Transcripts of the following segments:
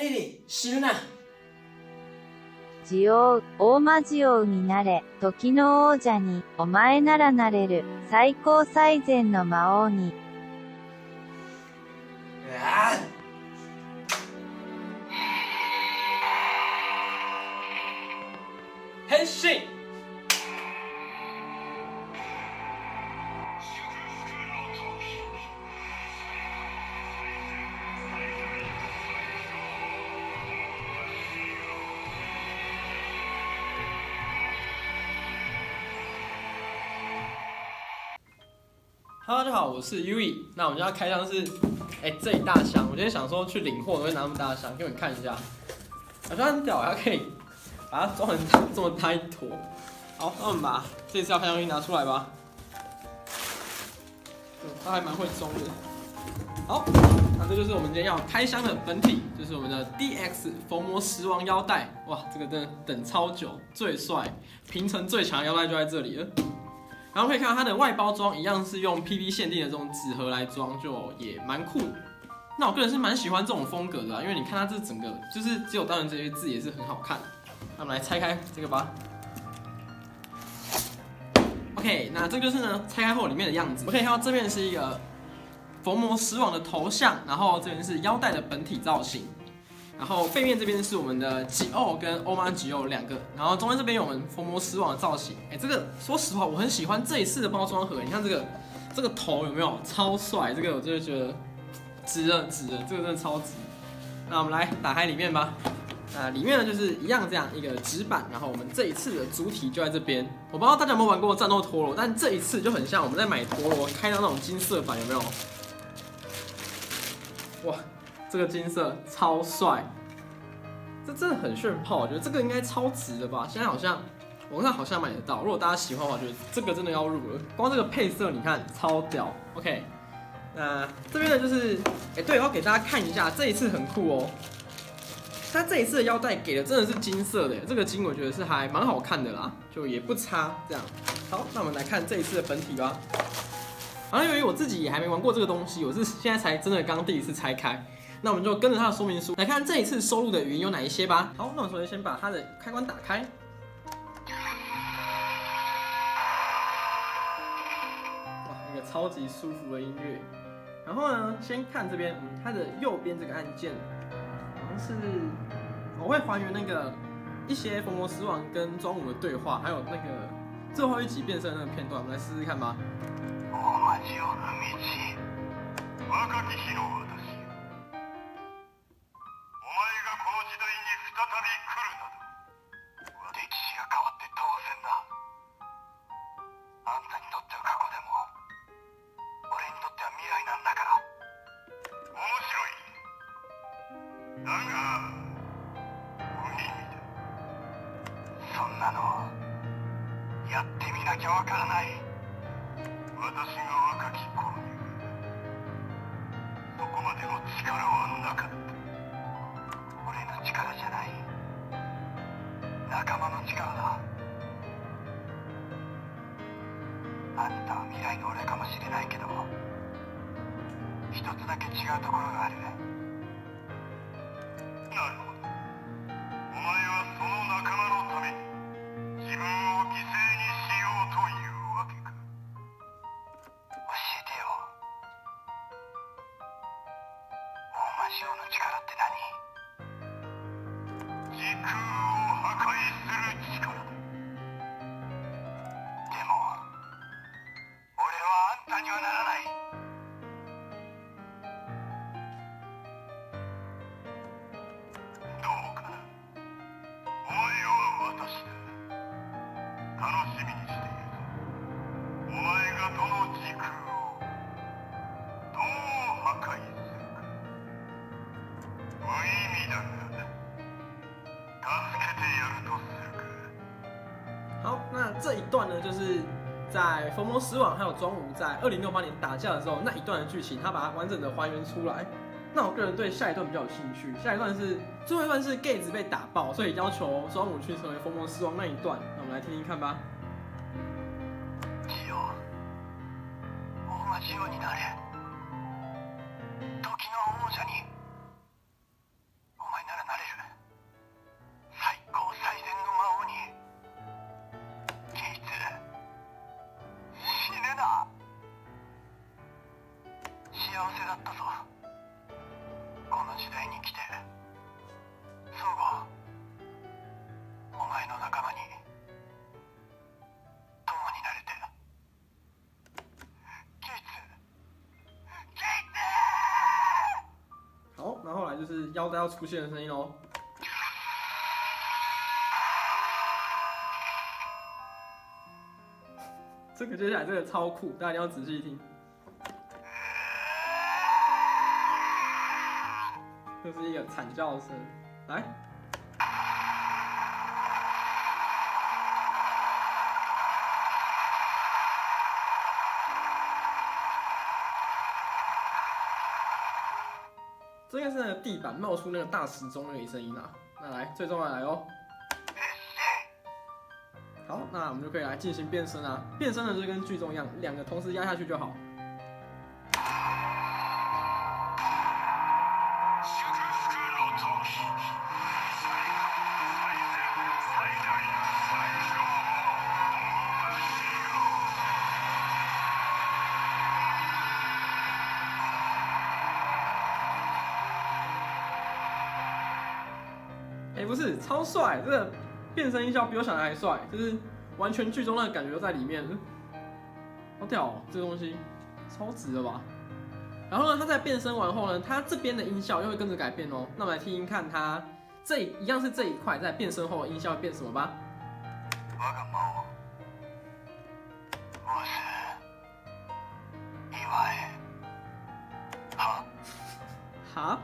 リリ、死ぬな。ジオウ、大魔ジオウになれ、時の王者に、お前ならなれる、最高最善の魔王に。変身。Hello， 大家好，我是 Yui。那我们要开箱是，这一大箱。我今天想说去领货，我会拿那么大箱给你们看一下。好像很屌，它可以把它装成这么大一坨。好，那我们把这次要开箱东西拿出来吧。它还蛮会装的。好，那这就是我们今天要开箱的本体，就是我们的 DX 逢魔时王腰带。哇，这个真的等超久，最帅，平成最强的腰带就在这里了。然后可以看到它的外包装一样是用 PP 限定的这种纸盒来装，就也蛮酷的。那我个人是蛮喜欢这种风格的因为你看它这整个就是只有单纯这些字也是很好看。那我们来拆开这个吧。OK， 那这就是呢拆开后里面的样子。我可以看到这边是一个逢魔时王的头像，然后这边是腰带的本体造型。然后背面这边是我们的吉欧跟欧玛吉欧两个，然后中间这边有我们逢魔时王的造型。这个说实话我很喜欢这一次的包装盒，你看这个头有没有超帅？这个我真的觉得值了，这个真的超值。那我们来打开里面吧。里面呢就是一样这样一个纸板，然后我们这一次的主体就在这边。我不知道大家有没有玩过战斗陀螺，但这一次就很像我们在买陀螺开到那种金色版，有没有？哇！这个金色超帅，这真的很炫炮，我觉得这个应该超值的吧？现在好像我看好像买得到，如果大家喜欢的话，我觉得这个真的要入了。光这个配色你看超屌。OK， 那这边呢就是对，我要给大家看一下，这一次很酷哦。它这一次的腰带给的真的是金色的，这个金我觉得是还蛮好看的啦，就也不差这样。好，那我们来看这一次的本体吧。然后由于我自己也还没玩过这个东西，我是现在才真的刚第一次拆开。那我们就跟着它的说明书来看这一次收录的语音有哪一些吧。好，那我们首先先把它的开关打开。哇，一个超级舒服的音乐。然后呢，先看这边，它的右边这个按键，好像是我会还原那个一些逢魔时王跟庄武的对话，还有那个最后一集变身的那个片段，我们来试试看吧。そんなのやってみなきゃわからない。私が若き頃にそこまでの力はなかった。俺の力じゃない、仲間の力だ。あんたは未来の俺かもしれないけど、一つだけ違うところがある。なるほど、お前はその仲間のために自分を犠牲にしようというわけか。教えてよ、大魔将の力って何？時空を破壊する力だ。でも俺はあんたにはならない。どうかな、お前は私だ。楽しみにしているぞ。お前がどの時空をどう破壊するか。無意味だが助けてやるとするか。好，那这一段呢，就是在逢魔时王还有庄武在2068年打架的时候那一段的剧情，他把它完整的还原出来。那我个人对下一段比较有兴趣，下一段是最后一段是 Gaze 被打爆，所以要求庄武去成为逢魔时王那一段。那我们来听听看吧。ジオ、大魔ジオになれ。時の王者に。お前なら是腰带要出现的声音哦。这个接下来这个超酷，大家一定要仔细听。这是一个惨叫声，来。这应该是那个地板冒出那个大时钟那个声音啦。那来，最重要来哦。好，那我们就可以来进行变身啊。变身呢就跟剧中一样，两个同时压下去就好。不是，超帅！这个变身音效比我想的还帅，就是完全剧中那个感觉都在里面，好屌哦！这个东西超值的吧？然后呢，它在变身完后呢，它这边的音效又会跟着改变哦。那我们来听听看，它这一样是这一块在变身后的音效会变什么吧？哈？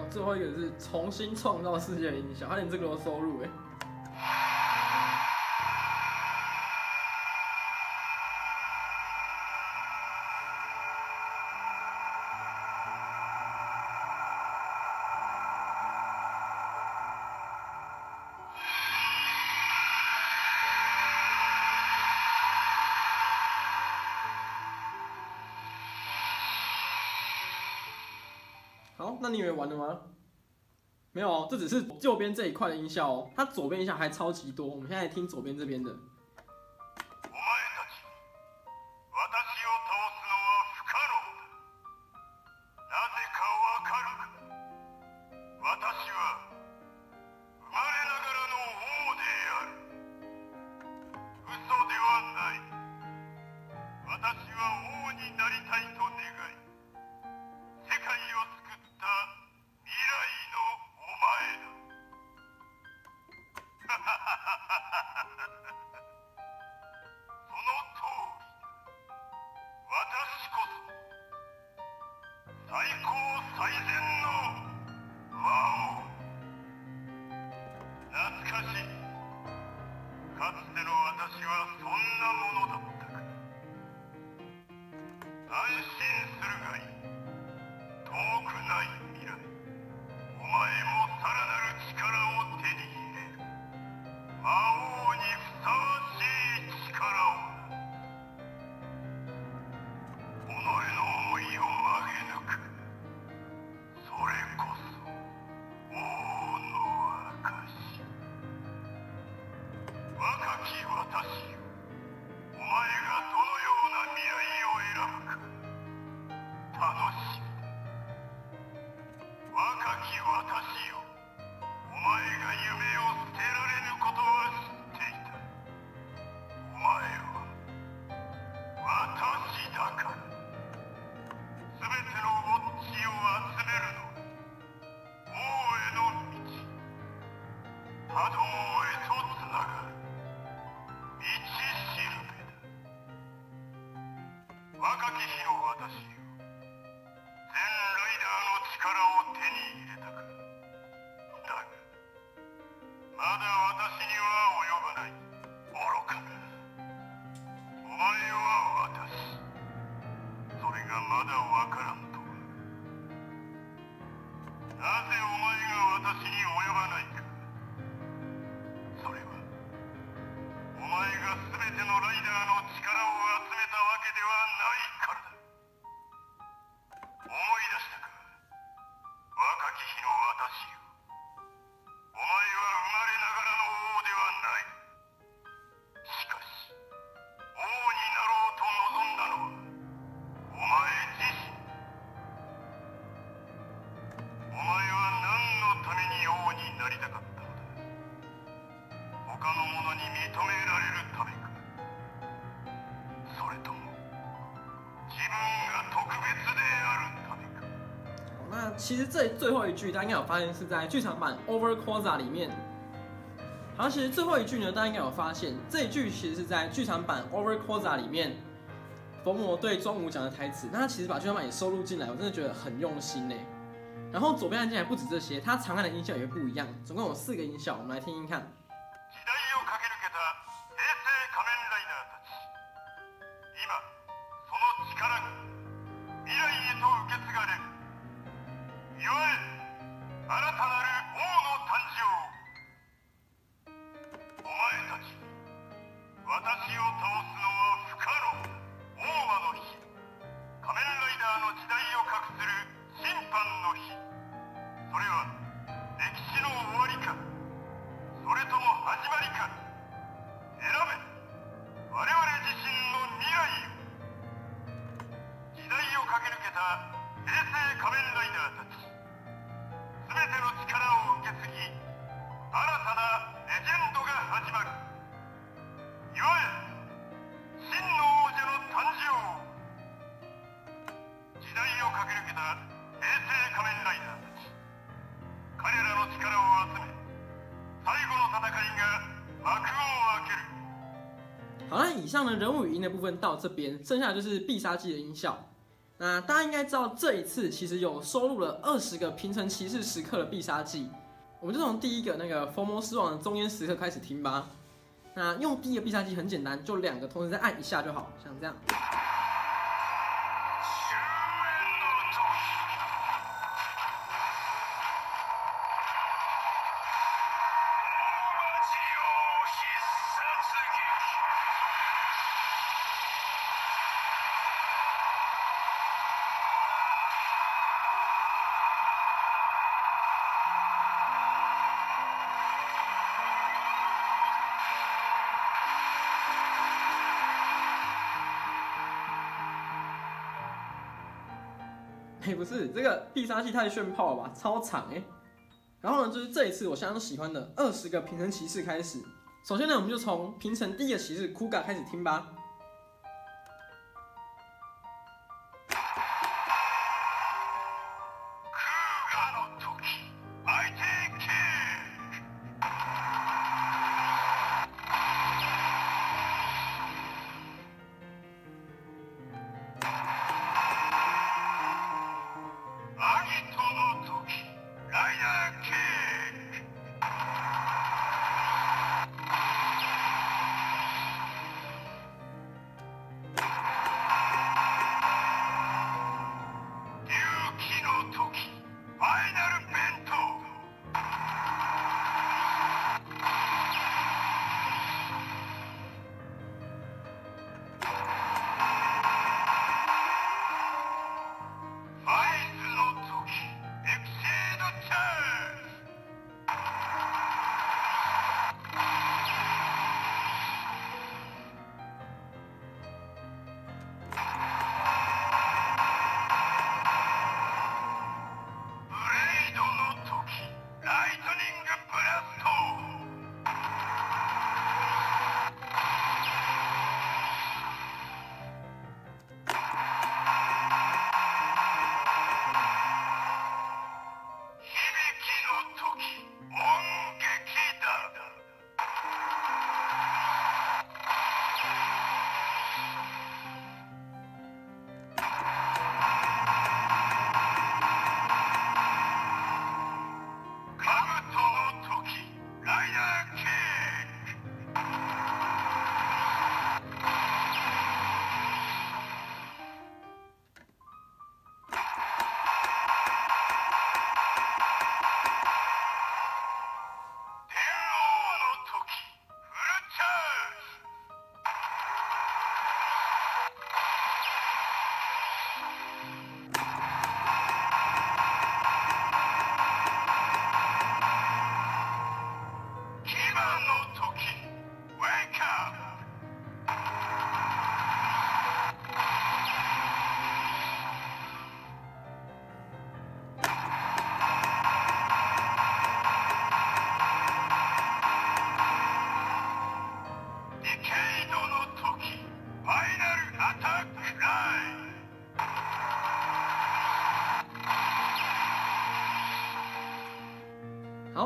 最后一个是重新创造世界的音效，他连这个都收入哎。好，那你以为完了吗？没有哦，这只是右边这一块的音效哦，它左边音效还超级多。我们现在来听左边这边的。はそんなものだったか。安心するがいい。遠くない未来、お前もさらなる力を手に入れる。魔王にふさわしい力をな。己の思いを曲げ抜く。それこそ王の証。若き私よ、お前がどのような未来を選ぶか楽しみだ。若き私よ、お前が夢を捨てられぬことは知っていた。お前は私だから。全てのウォッチを集めるのは王への道、波動へとつながる道しるべだ。若き日の私よ、全ライダーの力を手に入れたか。だがまだ私には及ばない。愚かな。お前は私、それがまだわからんとは。なぜお前が私に及ばないか。それはお前が全てのライダーの力を集めたわけではないからだ。思い出したか、若き日の私よ。お前は生まれながらの王ではない。しかし王になろうと望んだのはお前自身。お前は何のために王になりたかったのだ。他の者に認められるためか。それとも自分が特別であるためか。那其实这最后一句，大家应该有发现是在剧场版 Over Quasar 里面。好像其实最后一句呢，大家应该有发现，这一句其实是在剧场版 Over Quasar 里面，佛魔对庄武讲的台词。那他其实把剧场版也收录进来，我真的觉得很用心呢。然后左边按键还不止这些，它长按的音效也会不一样，总共有4个音效，我们来听听看。時代を駆け抜けた平成仮面ライダーたち。今その力が未来へと受け継がれる。祝え、新たなる王の誕生。お前たちに私を倒すのは不可能だ。大魔の日、仮面ライダーの時代を画する審判の日。それは歴史の終わりか、それとも始まりか。選べ、我々自身の未来よ。時代を駆け抜けた平成仮面ライダーたち。全ての力を受け継ぎ、新たなレジェンドが始まる。祝え、真の王者の誕生。時代を駆け抜けた平成仮面ライダーたち。彼らの力を集め、最後の戦いが幕を開ける。好，那以上的人物语音的部分到这边，剩下的就是必杀技的音效。那大家应该知道，这一次其实有收录了20个平成骑士时刻的必杀技。我们就从第一个那个佛魔失望的中间时刻开始听吧。那用第一个必杀技很简单，就2个同时再按一下就好，像这样。不是这个必杀技太炫炮了吧，超长然后呢，就是这一次我相当喜欢的20个平成骑士开始。首先呢，我们就从平成第一个骑士 Kuga 开始听吧。時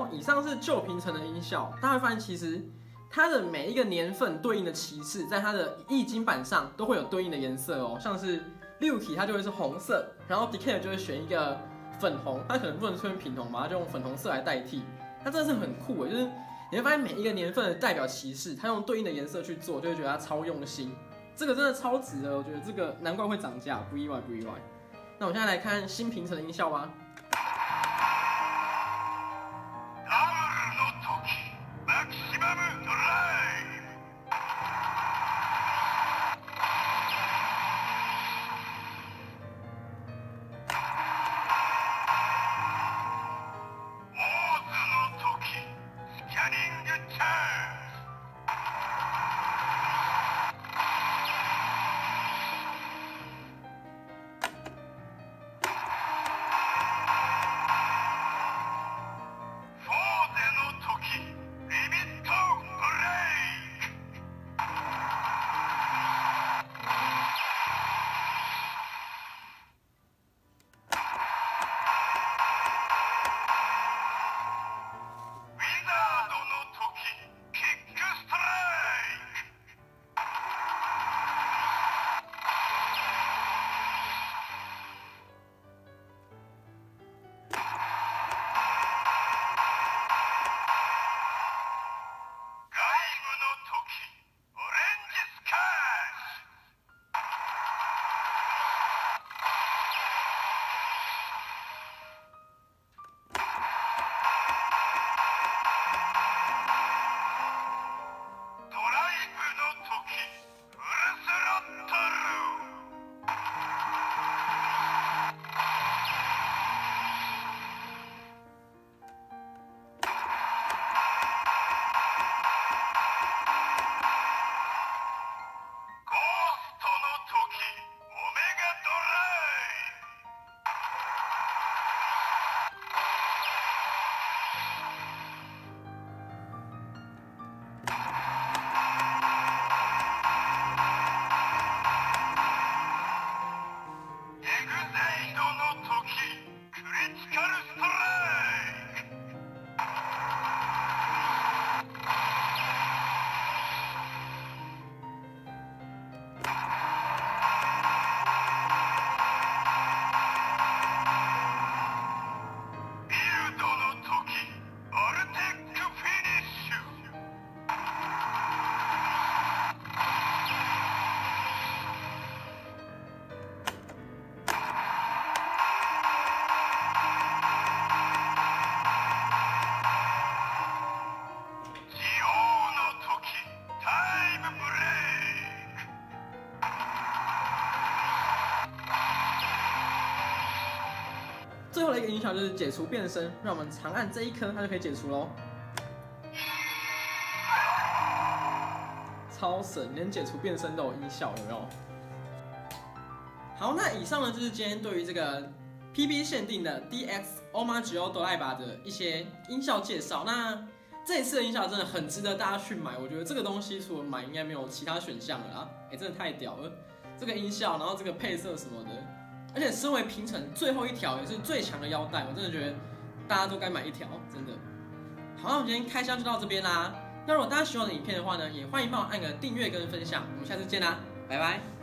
好，以上是旧平成的音效，大家会发现其实它的每一个年份对应的骑士，在它的易经版上都会有对应的颜色哦，像是Ryuki它就会是红色，然后 Decay 就会选一个粉红，它可能不能出现平红嘛，它就用粉红色来代替，它真的是很酷诶，就是你会发现每一个年份的代表骑士，它用对应的颜色去做，就会觉得它超用心，这个真的超值的，我觉得这个难怪会涨价，不意外不意外。那我们现在来看新平成的音效吧。最后的一个音效就是解除变身，让我们长按这一颗，它就可以解除喽。超神，连解除变身都有音效，有没有？好，那以上呢就是今天对于这个 PB 限定的 DX Omaggio Drive 的一些音效介绍。那这一次的音效真的很值得大家去买，我觉得这个东西除了买应该没有其他选项了啊！真的太屌了，这个音效，然后这个配色什么的。而且身为平成最后一条也是最强的腰带，我真的觉得大家都该买一条，真的。好，那我们今天开箱就到这边啦。那如果大家喜欢我的影片的话呢，也欢迎帮我按个订阅跟分享。我们下次见啦，拜拜。